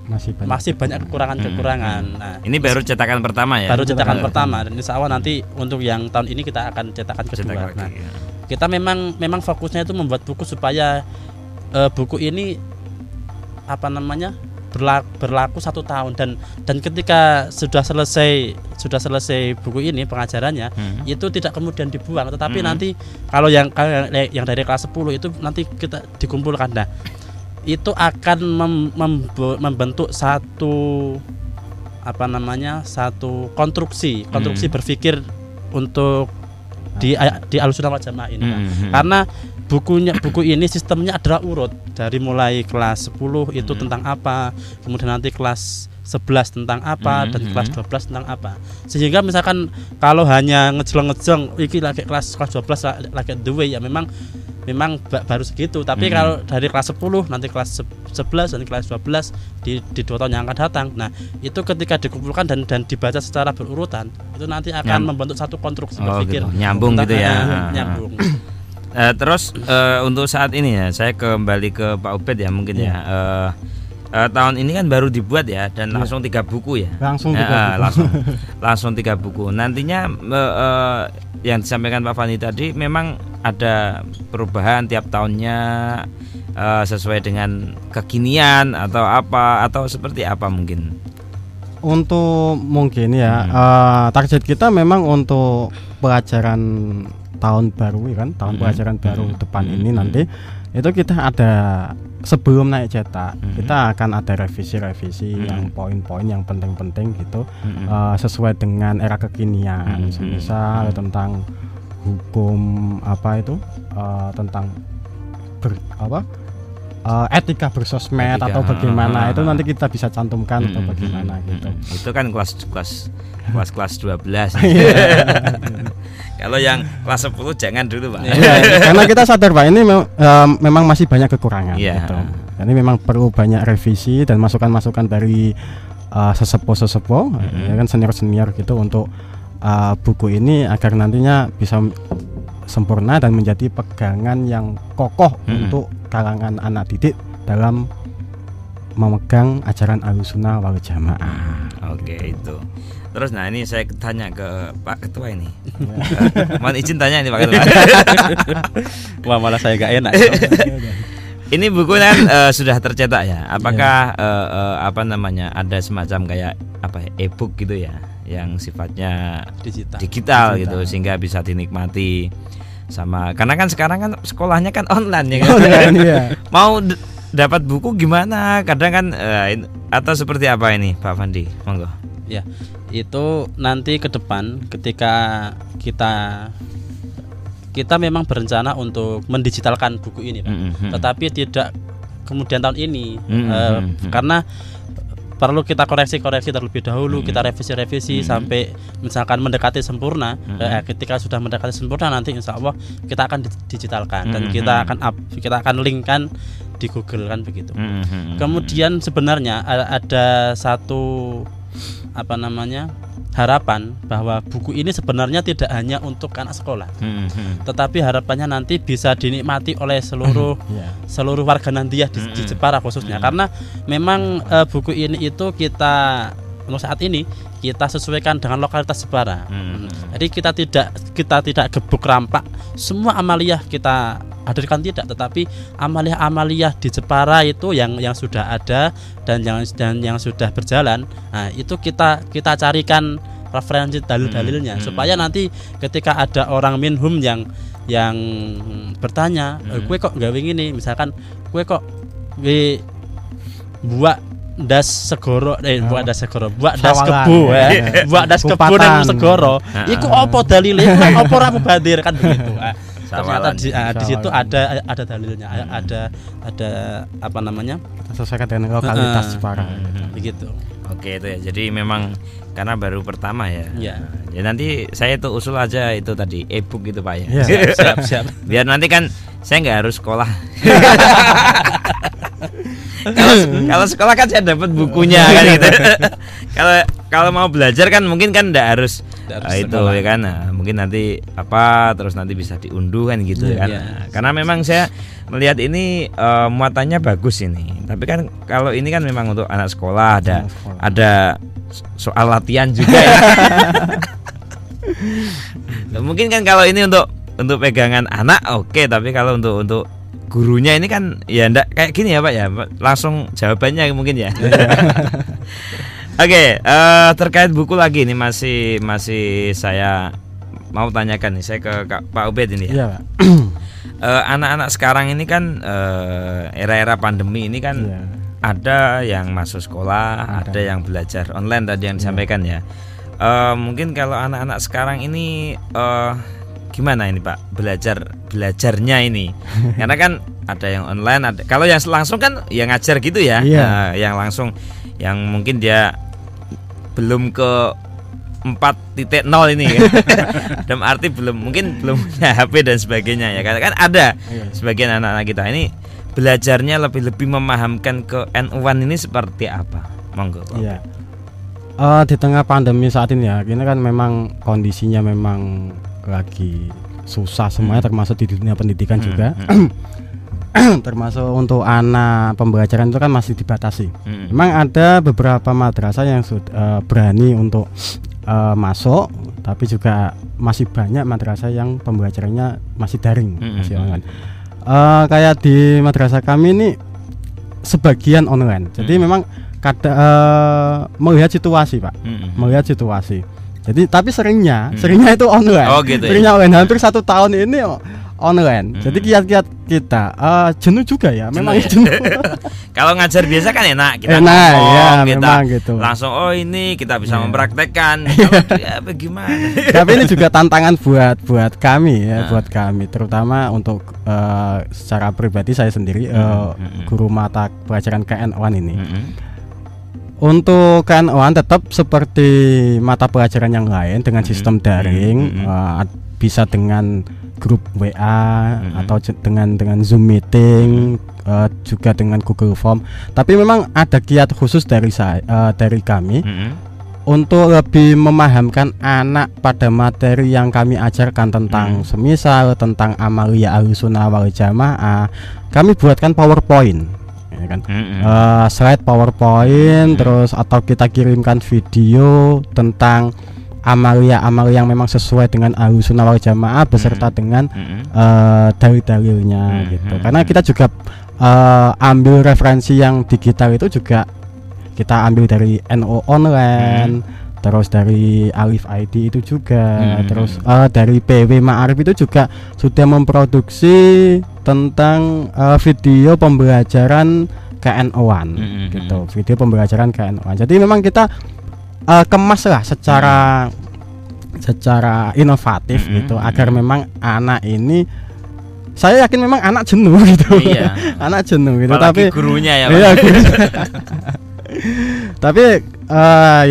masih banyak kekurangan. Nah, ini baru cetakan pertama ya. Baru cetakan pertama, dan insya Allah nanti untuk yang tahun ini kita akan cetakan kedua. Nah, kita memang fokusnya itu membuat buku supaya buku ini berlaku 1 tahun, dan ketika sudah selesai buku ini pengajarannya, itu tidak kemudian dibuang, tetapi nanti kalau yang dari kelas 10 itu nanti kita dikumpulkan. Nah, itu akan membentuk satu konstruksi berpikir untuk di Ahlussunnah wal Jamaah ini, karena buku ini sistemnya adalah urut dari mulai kelas 10 itu tentang apa, kemudian nanti kelas 11 tentang apa, dan kelas 12 tentang apa. Sehingga misalkan kalau hanya ngejlong iki lagi kelas 12 lagi the way, ya memang memang baru segitu. Tapi kalau dari kelas 10 nanti kelas 11 dan kelas 12 di 2 tahun yang akan datang. Nah, itu ketika dikumpulkan dan dibaca secara berurutan, itu nanti akan membentuk satu konstruksi berpikir gitu. Nyambung gitu ya. Nyambung. Terus untuk saat ini ya, saya kembali ke Pak Ubed ya mungkin ya. Tahun ini kan baru dibuat ya dan langsung 3 buku ya. Langsung 3 buku. langsung 3 buku. Nantinya yang disampaikan Pak Fandi tadi memang ada perubahan tiap tahunnya sesuai dengan kekinian atau apa atau seperti apa mungkin. Untuk mungkin ya target kita memang untuk pelajaran tahun baru kan, tahun pelajaran baru depan ini nanti itu kita ada sebelum naik cetak kita akan ada revisi yang poin-poin yang penting-penting gitu sesuai dengan era kekinian, misal tentang hukum apa itu tentang etika bersosmed atau bagaimana itu nanti kita bisa cantumkan atau bagaimana gitu. Itu kan kelas 12. Kalau yang kelas 10 jangan dulu Pak. Karena kita sadar Pak ini memang masih banyak kekurangan gitu. Jadi memang perlu banyak revisi dan masukan-masukan dari sesepuh-sesepuh ya kan senior-senior gitu untuk buku ini agar nantinya bisa sempurna dan menjadi pegangan yang kokoh untuk kalangan anak didik dalam memegang ajaran Ahlussunnah wal Jamaah. Oke itu. Terus nah ini saya tanya ke Pak Ketua ini. Mohon izin tanya ini Pak Ketua. Wah malah saya gak enak. Ini buku kan sudah tercetak ya. Apakah ada semacam kayak e-book gitu ya, yang sifatnya digital gitu sehingga bisa dinikmati sama. Karena kan sekarang kan sekolahnya kan online ya kan. Mau dapat buku gimana? Kadang kan atau seperti apa ini Pak Fandi? Monggo. Ya, itu nanti ke depan ketika kita memang berencana untuk mendigitalkan buku ini Pak. Tetapi tidak kemudian tahun ini karena perlu kita koreksi terlebih dahulu, kita revisi sampai misalkan mendekati sempurna. Ketika sudah mendekati sempurna nanti insya Allah kita akan digitalkan dan kita akan linkkan di Google kan begitu. Kemudian sebenarnya ada satu harapan bahwa buku ini sebenarnya tidak hanya untuk anak sekolah, tetapi harapannya nanti bisa dinikmati oleh seluruh warga Nandiah di Jepara khususnya, karena memang buku ini itu kita untuk saat ini kita sesuaikan dengan lokalitas Jepara. Jadi kita tidak gebuk rampak semua amaliyah kita hadirkan, tidak, tetapi amaliyah di Jepara itu yang sudah ada dan yang sudah berjalan. Nah, itu kita carikan referensi dalil-dalilnya supaya nanti ketika ada orang minhum yang bertanya, kue kok gawe ngene, misalkan kue kok buat das segoro buat das kebu buat das kebu nang segoro iku apa dalile, apa ora mubadir kan begitu. Ternyata di situ ada dalilnya, ada sesuaikan dengan lokalitas Jepara begitu. Oke itu ya. Jadi memang karena baru pertama ya. Ya nanti saya itu usul aja itu tadi e-book gitu Pak ya. Siap. Biar nanti kan saya nggak harus sekolah. Kalau sekolah kan saya dapat bukunya kan gitu. Kalau mau belajar kan mungkin kan nggak harus itu ya kan. Nah, mungkin nanti terus nanti bisa diunduh kan gitu kan. Nah, karena memang saya melihat ini muatannya bagus ini. Tapi kan kalau ini kan memang untuk anak sekolah ada soal latihan juga ya. Mungkin kan kalau ini untuk pegangan anak oke, tapi kalau untuk gurunya ini kan ya enggak kayak gini ya Pak ya, langsung jawabannya mungkin ya. Oke, terkait buku lagi ini masih saya mau tanyakan nih, saya ke Pak Ubed ini ya. Iya, Pak. Anak-anak sekarang ini kan era-era pandemi ini kan ada yang masuk sekolah, ada yang belajar online tadi yang disampaikan ya. Mungkin kalau anak-anak sekarang ini gimana ini Pak belajarnya ini? Karena kan ada yang online, kalau yang langsung kan yang ngajar gitu ya. Yang langsung yang mungkin dia belum ke 4.0 ini ya. Dalam arti belum punya HP dan sebagainya ya. Kan ada sebagian anak-anak kita ini belajarnya lebih memahamkan ke NU1 ini seperti apa? Monggo. Iya. Di tengah pandemi saat ini ya, ini kan memang kondisinya memang lagi susah semuanya, termasuk di dunia pendidikan juga. Termasuk untuk anak pembelajaran itu kan masih dibatasi. Memang ada beberapa madrasah yang sudah berani untuk masuk, tapi juga masih banyak madrasah yang pembelajarannya masih daring, masih online. Kayak di madrasah kami ini sebagian online. Jadi memang melihat situasi, Pak. Melihat situasi. Jadi tapi seringnya itu online. Oh, gitu seringnya online. Hampir 1 tahun ini online. Jadi kiat-kiat kita jenuh juga ya. Memang jenuh. Kalau ngajar biasa kan enak, kita enak, ngomong, ya, kita gitu. langsung ini kita bisa mempraktekkan. Kalau ya bagaimana? Tapi ini juga tantangan buat kami ya, buat kami, terutama untuk secara pribadi saya sendiri guru mata pelajaran KN1 ini. Untuk KN1 tetap seperti mata pelajaran yang lain dengan sistem daring, bisa dengan grup WA atau dengan Zoom meeting, juga dengan Google Form. Tapi memang ada kiat khusus dari kami untuk lebih memahamkan anak pada materi yang kami ajarkan tentang semisal tentang amalia Ahlussunnah wal Jamaah. Kami buatkan PowerPoint, ya kan? Slide PowerPoint, terus atau kita kirimkan video tentang amalia yang memang sesuai dengan Ahlussunnah wal Jamaah beserta dengan dalil-dalilnya gitu. Karena kita juga ambil referensi yang digital itu juga kita ambil dari NU Online, terus dari Alif ID itu juga, terus dari PW Ma'arif itu juga sudah memproduksi tentang video pembelajaran KN1 gitu, video pembelajaran KN1. Jadi memang kita kemas lah secara inovatif gitu, agar memang anak ini, saya yakin memang anak jenuh gitu. Iya. Anak jenuh gitu. Apalagi tapi gurunya ya, iya, gurunya. Tapi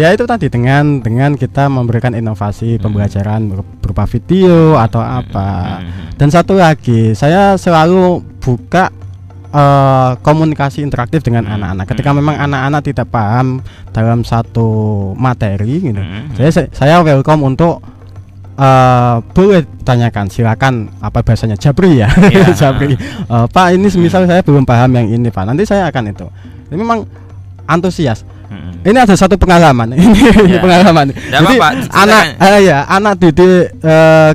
ya itu tadi dengan kita memberikan inovasi pembelajaran berupa video atau apa. Dan satu lagi, saya selalu buka komunikasi interaktif dengan anak-anak. Ketika memang anak-anak tidak paham dalam satu materi gitu, saya welcome untuk boleh tanyakan, silakan, apa bahasanya, Jabri ya. Jabri. Pak, ini semisal saya belum paham yang ini, Pak, nanti saya akan itu. Ini memang antusias. Ini ada satu pengalaman. Ini pengalaman. Jadi anak didik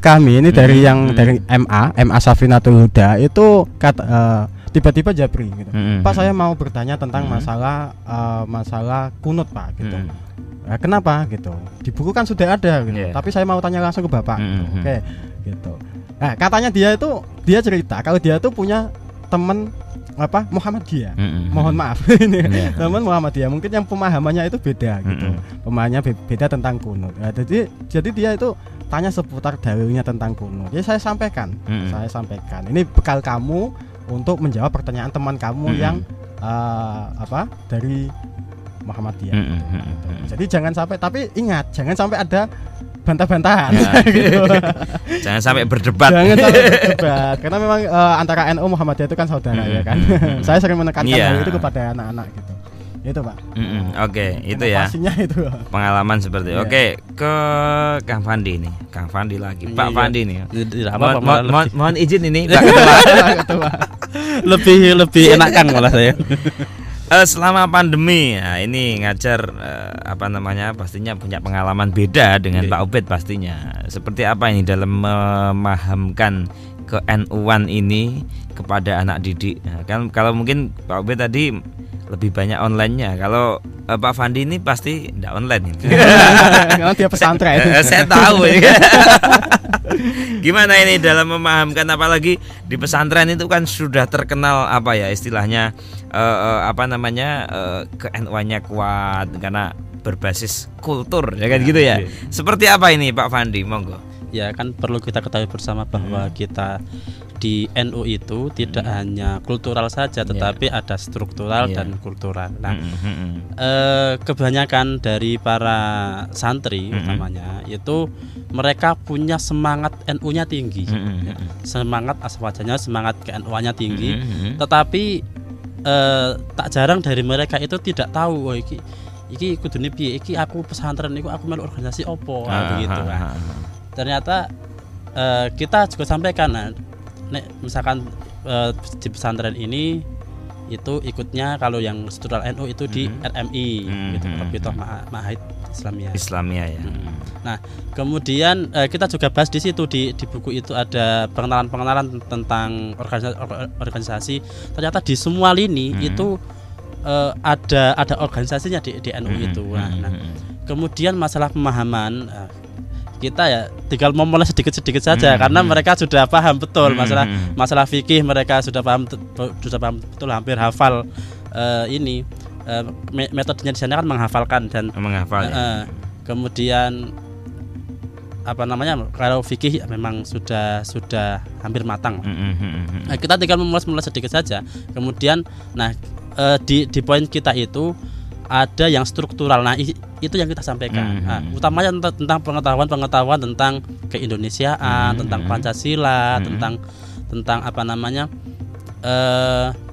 kami ini dari MA Safinatul Huda itu tiba-tiba Jabri gitu. Pak, saya mau bertanya tentang masalah kunut, Pak gitu. Kenapa gitu? Di buku kan sudah ada gitu. Tapi saya mau tanya langsung ke Bapak. Oke, gitu. Nah, katanya dia cerita kalau dia tuh punya teman Muhammadiyah. Mohon maaf ini. Teman Muhammadiyah, mungkin yang pemahamannya itu beda gitu. Pemahamannya beda tentang kunut. Nah, jadi dia itu tanya seputar dalilnya tentang kunut. Jadi saya sampaikan. Ini bekal kamu untuk menjawab pertanyaan teman kamu yang dari Muhammadiyah. Jadi jangan sampai, tapi ingat, jangan sampai ada bantah-bantahan. Gitu. Jangan sampai berdebat. Karena memang antara NU Muhammadiyah itu kan saudara ya kan. Saya sering menekankan hal itu kepada anak-anak gitu. Itu, Pak. Oke, itu ya. Itu. Pengalaman seperti itu. Oke, ke Kang Fandi nih. Kang Fandi lagi. Pak Fandi nih. Mohon izin ini, Pak Ketua. Lebih enakan malah saya. Selama pandemi, nah ini ngajar pastinya punya pengalaman beda dengan Pak Ubed pastinya. Seperti apa ini dalam memahamkan ke NU1 ini kepada anak didik? Nah, kan kalau mungkin Pak Ubed tadi lebih banyak online-nya. Kalau Pak Fandi ini pasti enggak online ini. Kalau dia pesantren. Saya tahu. Gimana ini dalam memahamkan, apalagi di pesantren itu kan sudah terkenal istilahnya ke-NU-nya kuat karena berbasis kultur ya kan gitu ya. Seperti apa ini Pak Fandi, monggo. Ya kan perlu kita ketahui bersama bahwa kita di NU itu tidak hanya kultural saja, tetapi ada struktural dan kultural. Nah, kebanyakan dari para santri utamanya itu mereka punya semangat NU-nya tinggi, semangat aswajanya, semangat ke-NU-nya tinggi, tetapi tak jarang dari mereka itu tidak tahu, oh iki kudune piye, iki aku pesantren niku aku melu organisasi opo, begitu. Nah, ternyata kita juga sampaikan, nek misalkan di pesantren ini itu ikutnya kalau yang struktural NU itu di RMI gitu, Rabithah Ma'ahid Islamiyah ya. Nah, kemudian kita juga bahas di situ di buku itu ada pengenalan tentang organisasi. Ternyata di semua lini itu ada organisasinya di NU itu. Nah, kemudian masalah pemahaman kita ya tinggal memulai sedikit-sedikit saja karena mereka sudah paham betul masalah fikih, mereka sudah paham betul, hampir hafal ini metodenya di sana kan menghafalkan dan kemudian kalau fikih memang sudah hampir matang. Nah, kita tinggal memulai sedikit saja. Kemudian di poin kita itu ada yang struktural. Nah, itu yang kita sampaikan. Nah, utamanya tentang pengetahuan tentang keindonesiaan, tentang Pancasila, tentang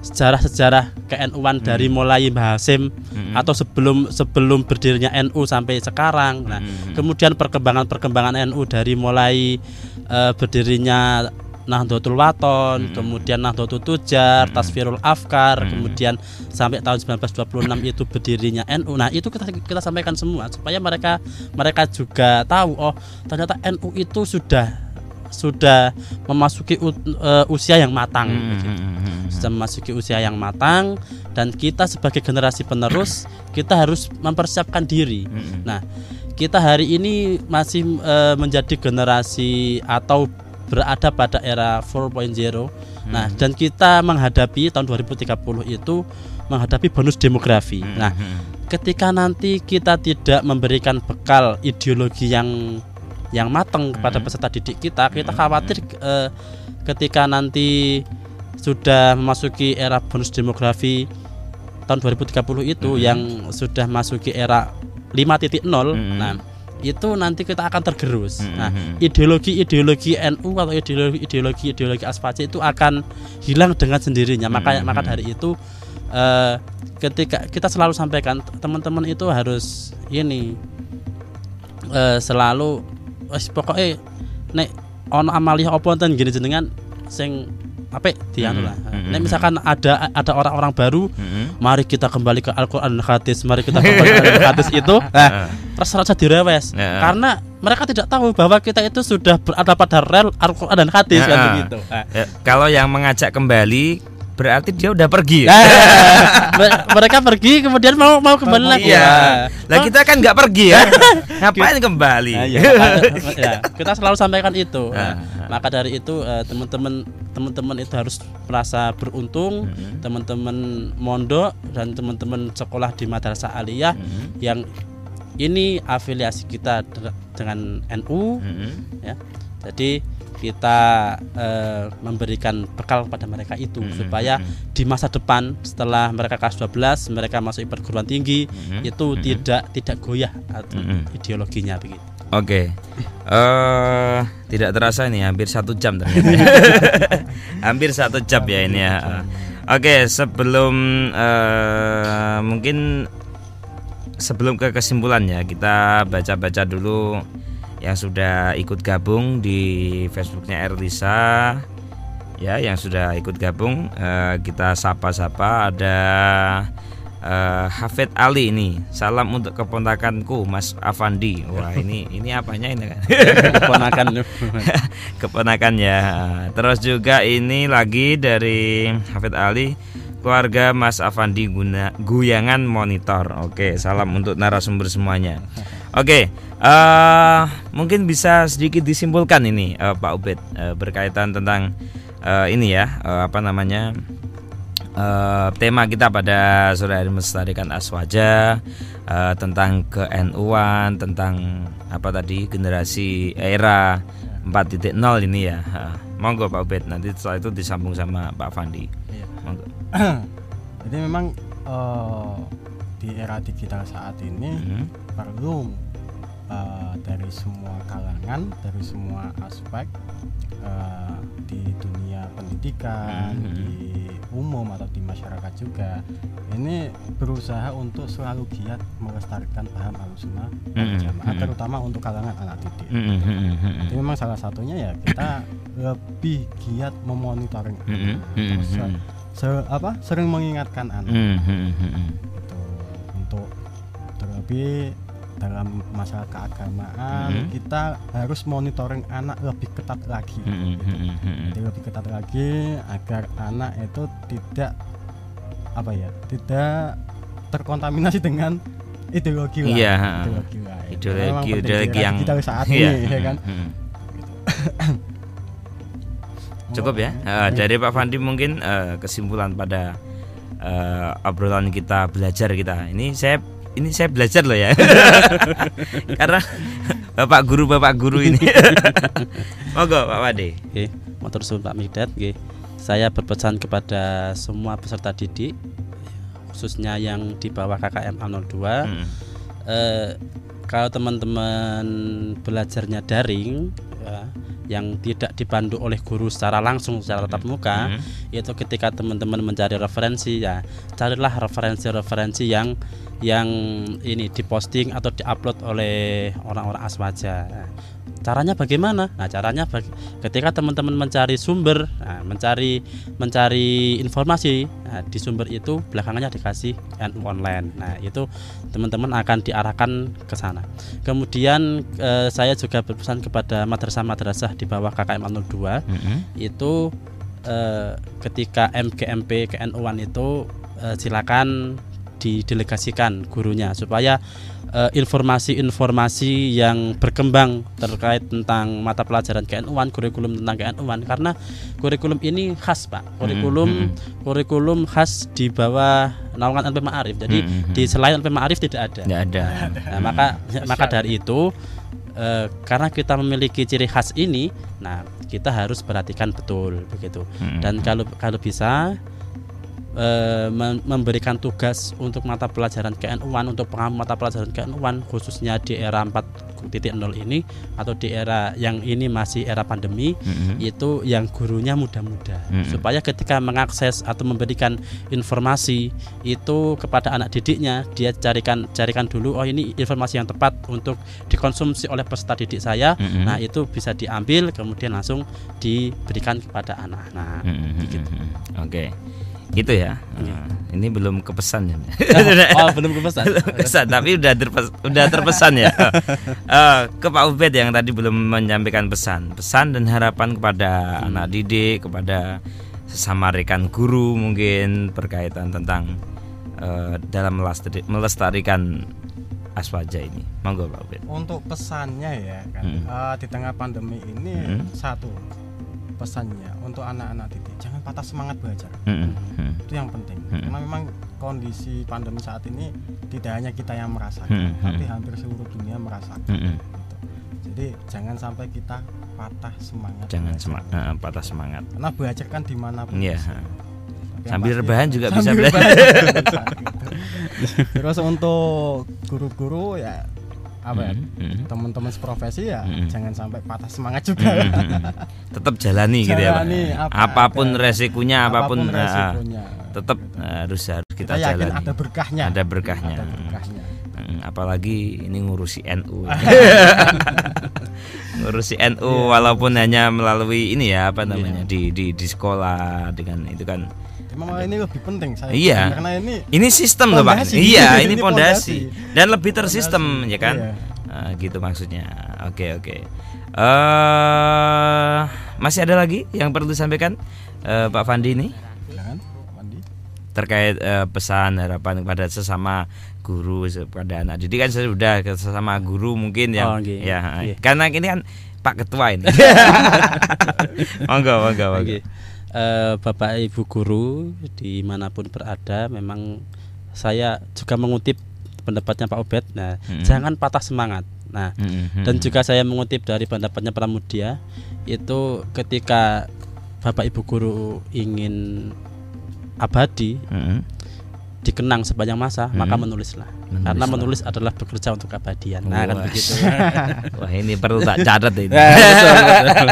sejarah ke-NU-an dari mulai Mbah Hasyim atau sebelum berdirinya NU sampai sekarang. Nah, kemudian perkembangan NU dari mulai berdirinya Nahdlatul Wathon, kemudian Nahdlatul Tujar, Tasfirul Afkar, kemudian sampai tahun 1926 itu berdirinya NU. Nah, itu kita sampaikan semua supaya mereka juga tahu, oh ternyata NU itu sudah memasuki usia yang matang, sudah memasuki usia yang matang, dan kita sebagai generasi penerus kita harus mempersiapkan diri. Nah, kita hari ini masih menjadi generasi atau berada pada era 4.0. Nah, dan kita menghadapi tahun 2030 itu menghadapi bonus demografi. Nah, ketika nanti kita tidak memberikan bekal ideologi yang matang kepada peserta didik kita khawatir ketika nanti sudah memasuki era bonus demografi tahun 2030 itu yang sudah masuki era 5.0. Nah, itu nanti kita akan tergerus. Nah, ideologi NU atau ideologi Asfaji itu akan hilang dengan sendirinya. Maka dari itu ketika kita selalu sampaikan teman-teman itu harus selalu pokoknya nek ono amaliyah apa enten gini jenengan sing apik dianu lah. Nek misalkan ada orang-orang baru, mari kita kembali ke Al-Qur'an dan Hadis, mari kita kembali ke Al-Qur'an dan Hadis itu. Rasa direwes. Karena mereka tidak tahu bahwa kita itu sudah berada pada rel Al-Qur'an dan Hadis kan begitu. Kalau yang mengajak kembali berarti dia udah pergi. Mereka pergi kemudian mau kembali lagi. Lah kita kan nggak pergi ya. Ngapain kembali? Kita selalu sampaikan itu. Maka dari itu teman-teman itu harus merasa beruntung, teman-teman mondok dan teman-teman sekolah di madrasah aliyah yang ini afiliasi kita dengan NU ya. Jadi kita memberikan bekal kepada mereka itu supaya di masa depan setelah mereka kelas 12 mereka masuk perguruan tinggi itu tidak goyah ideologinya begitu. Oke. Tidak terasa ini hampir 1 jam ternyata. Hampir 1 jam ya ini ya. Oke, sebelum ke kesimpulannya kita baca-baca dulu yang sudah ikut gabung di Facebooknya Erlisa ya, yang sudah ikut gabung kita sapa-sapa. Ada Hafid Ali ini, salam untuk keponakanku Mas Afandi. Wah ini apanya ini kan? Keponakan ya. Terus juga ini lagi dari Hafid Ali, keluarga Mas Afandi Guyangan Monitor. Oke, salam untuk narasumber semuanya. Oke, mungkin bisa sedikit disimpulkan ini Pak Ubed berkaitan tentang ini ya, tema kita pada sore hari melestarikan Aswaja, tentang ke-NU-an, tentang generasi era 4.0 ini ya. Monggo Pak Ubed, nanti setelah itu disambung sama Pak Fandi. Iya. Monggo. Jadi memang di era digital saat ini perlu dari semua kalangan, dari semua aspek, di dunia pendidikan, di umum atau di masyarakat juga, ini berusaha untuk selalu giat melestarikan paham Ahlussunnah wal Jamaah, terutama untuk kalangan anak didik. Jadi memang salah satunya ya kita lebih giat memonitoring sering mengingatkan anak gitu, untuk terlebih dalam masalah keagamaan kita harus monitoring anak lebih ketat lagi gitu. Jadi lebih ketat lagi agar anak itu tidak terkontaminasi dengan ideologi lain. Ideologi yang digital saat ini ya kan. Cukup ya. Dari Pak Fandi mungkin kesimpulan pada obrolan kita, belajar kita. Ini saya belajar loh ya. Karena Bapak guru ini. Monggo Pak Wade. Nggih, matur suwun Pak Midat nggih. Saya berpesan kepada semua peserta didik khususnya yang di bawah KKM A02. Kalau teman-teman belajarnya daring ya, yang tidak dipandu oleh guru secara langsung secara tatap muka, itu ketika teman-teman mencari referensi ya carilah referensi yang ini diposting atau diupload oleh orang-orang aswaja. Caranya bagaimana? Nah, caranya ketika teman-teman mencari sumber, mencari informasi, di sumber itu belakangannya dikasih NU online. Nah, itu teman-teman akan diarahkan ke sana. Kemudian saya juga berpesan kepada madrasah-madrasah di bawah KKM 02 itu ketika MGMP KNU-an itu silakan didelegasikan gurunya supaya informasi-informasi yang berkembang terkait tentang mata pelajaran KNU-an, kurikulum tentang KNU-an, karena kurikulum ini khas Pak, kurikulum khas di bawah naungan LP Ma'arif. Jadi di selain LP Ma'arif tidak ada. Nah, maka dari itu karena kita memiliki ciri khas ini, nah kita harus perhatikan betul begitu. Dan kalau bisa memberikan tugas untuk mata pelajaran KNU-an, untuk pengampu mata pelajaran KNU-an khususnya di era 4.0 ini atau di era yang ini masih era pandemi, itu yang gurunya muda-muda, supaya ketika mengakses atau memberikan informasi itu kepada anak didiknya, dia carikan dulu, oh ini informasi yang tepat untuk dikonsumsi oleh peserta didik saya. Nah, itu bisa diambil kemudian langsung diberikan kepada anak-anak. Gitu. Oke. Gitu ya. Ini belum kepesan ya. Belum kepesan. Kepesan, tapi udah terpesan ya. Ke Pak Ubed yang tadi belum menyampaikan pesan dan harapan kepada anak didik, kepada sesama rekan guru mungkin berkaitan tentang dalam melestarikan aswaja ini. Monggo Pak Ubed. Untuk pesannya ya kan, di tengah pandemi ini satu pesannya untuk anak-anak didik, jangan patah semangat belajar. Itu yang penting. Karena memang kondisi pandemi saat ini tidak hanya kita yang merasakan, tapi hampir seluruh dunia merasakan. Gitu. Jadi jangan sampai kita patah semangat. Patah semangat. Karena belajar kan dimanapun. Iya. Sambil rebahan juga bisa belajar. Terus untuk guru-guru ya teman-teman seprofesi ya jangan sampai patah semangat juga. Tetap jalani gitu ya Pak. Apapun resikonya, tetap harus kita jalani. Ada berkahnya. Apalagi ini ngurusi NU. Ngurusi NU walaupun hanya melalui ini ya di sekolah dengan itu kan. Memang ini lebih penting saya. Iya. Karena ini sistem loh Pak. Iya, ini pondasi dan lebih tersistem ya kan. Gitu maksudnya. Oke. Masih ada lagi yang perlu disampaikan Pak Fandi ini? Silakan, Fandi. Terkait pesan harapan kepada sesama guru, kepada anak didik kan sudah ke sesama guru mungkin yang karena ini kan Pak Ketua ini. Monggo. Bapak Ibu guru dimanapun berada, memang saya juga mengutip pendapatnya Pak Ubed. Nah, jangan patah semangat. Nah, dan juga saya mengutip dari pendapatnya Pramudia, itu ketika Bapak Ibu guru ingin abadi, dikenang sepanjang masa, maka menulislah. Karena menulis adalah bekerja untuk keabadian. Nah, kan begitu. Wah, ini perlu tak catat ini. Betul.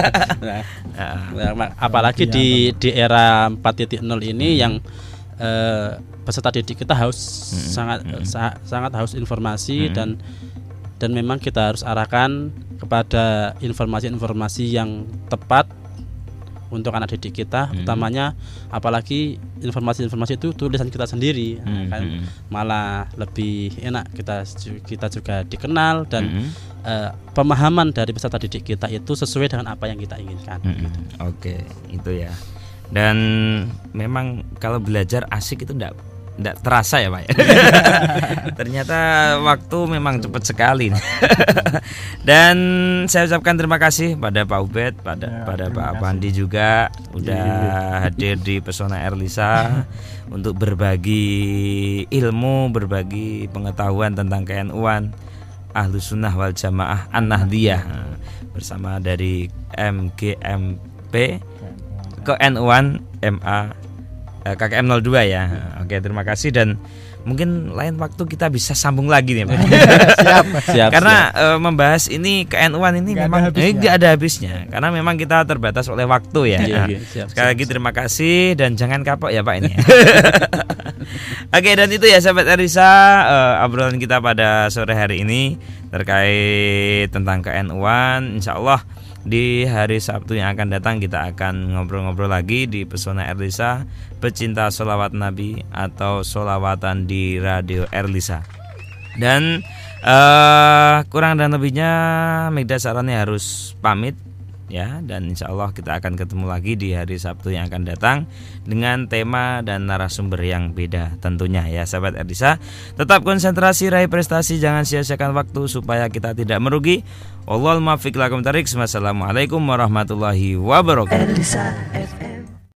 Apalagi di era 4.0 ini yang peserta didik kita haus sangat haus informasi dan memang kita harus arahkan kepada informasi-informasi yang tepat untuk anak didik kita, utamanya apalagi informasi-informasi itu tulisan kita sendiri, kan malah lebih enak, kita juga dikenal dan pemahaman dari peserta didik kita itu sesuai dengan apa yang kita inginkan. Oke, itu ya. Dan memang kalau belajar asik itu enggak terasa ya Pak. Ternyata waktu memang cepat sekali. Dan saya ucapkan terima kasih pada Pak Ubed, pada Pak Pandi juga udah hadir di Pesona Erlisa untuk berbagi ilmu, berbagi pengetahuan tentang KNU-an Ahlus Sunnah wal Jamaah An-Nahdiyah bersama dari MGMP KNU-an MA KKM 02 ya. Oke, terima kasih dan mungkin lain waktu kita bisa sambung lagi nih Pak. Siap. Karena membahas ini KNU-an ini memang nggak ada habisnya. Karena memang kita terbatas oleh waktu ya. Sekali lagi terima kasih dan jangan kapok ya Pak ini. Oke, dan itu ya sahabat Erlisa, obrolan kita pada sore hari ini terkait tentang KNU-an. Insyaallah di hari Sabtu yang akan datang kita akan ngobrol-ngobrol lagi di Pesona Erlisa, pecinta sholawat Nabi atau sholawatan di Radio Erlisa. Dan kurang dan lebihnya Megda Sarani harus pamit ya, dan insya Allah kita akan ketemu lagi di hari Sabtu yang akan datang dengan tema dan narasumber yang beda tentunya ya sahabat Erlisa. Tetap konsentrasi, raih prestasi, jangan sia-siakan waktu supaya kita tidak merugi. Wallahul muwaffiq lakum thoriq. Wassalamualaikum warahmatullahi wabarakatuh.